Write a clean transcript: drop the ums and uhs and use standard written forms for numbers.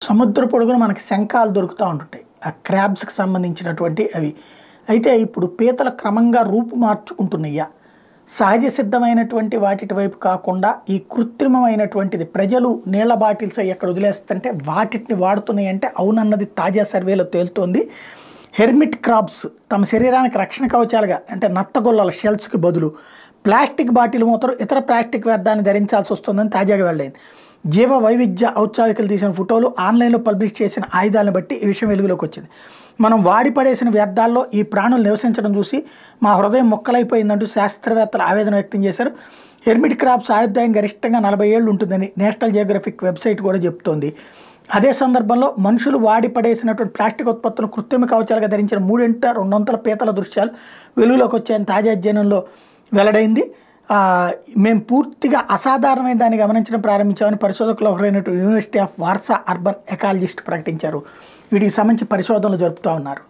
సముద్ర పొడుగున మనకి శంఖాలు దొరుకుతూ ఉంటుంటాయి. ఆ క్రాబ్స్కి సంబంధించినటువంటి అవి. అయితే ఇప్పుడు పీతలు క్రమంగా రూపు మార్చుకుంటున్నాయా? సహజ సిద్ధమైనటువంటి వాటి వైపు కాకుండా ఈ కృత్రిమమైనటువంటిది ప్రజలు నీళ్ల బాటిల్స్ ఎక్కడ వదిలేస్తుంటే వాటిని వాడుతున్నాయి అంటే అవునన్నది తాజా సర్వేలో తేలుతోంది. హెర్మిట్ క్రాబ్స్ తమ శరీరానికి రక్షణ కవచాలుగా అంటే నత్తగొల్లల షెల్స్కి బదులు ప్లాస్టిక్ బాటిల్ మూతలు ఇతర ప్లాస్టిక్ వ్యర్థాన్ని ధరించాల్సి వస్తుందని తాజాగా వెల్లడైంది. జీవ వైవిధ్య ఔత్సాహికులు తీసిన ఫోటోలు ఆన్లైన్లో పబ్లిష్ చేసిన ఆయుధాలను బట్టి ఈ విషయం వెలుగులోకి వచ్చింది. మనం వాడి పడేసిన వ్యర్థాల్లో ఈ ప్రాణులు నివసించడం చూసి మా హృదయం మొక్కలైపోయిందంటూ శాస్త్రవేత్తలు ఆవేదన వ్యక్తం చేశారు. హెర్మిట్ క్రాబ్స్ ఆయుర్దాయం గరిష్టంగా 40 ఏళ్ళు ఉంటుందని నేషనల్ జియోగ్రఫిక్ వెబ్సైట్ కూడా చెప్తోంది. అదే సందర్భంలో మనుషులు వాడి పడేసినటువంటి ప్లాస్టిక్ ఉత్పత్తులను కృత్రిమ కవచాలుగా ధరించిన 200 పీతల దృశ్యాలు వెలుగులోకి వచ్చాయని తాజా అధ్యయనంలో వెల్లడైంది. మేము పూర్తిగా అసాధారణమైన దాన్ని గమనించడం ప్రారంభించామని పరిశోధకులు ఒకరైనటువంటి university of Warsaw urban ecologist ప్రకటించారు. వీటికి సంబంధించి పరిశోధనలు జరుపుతూ ఉన్నారు.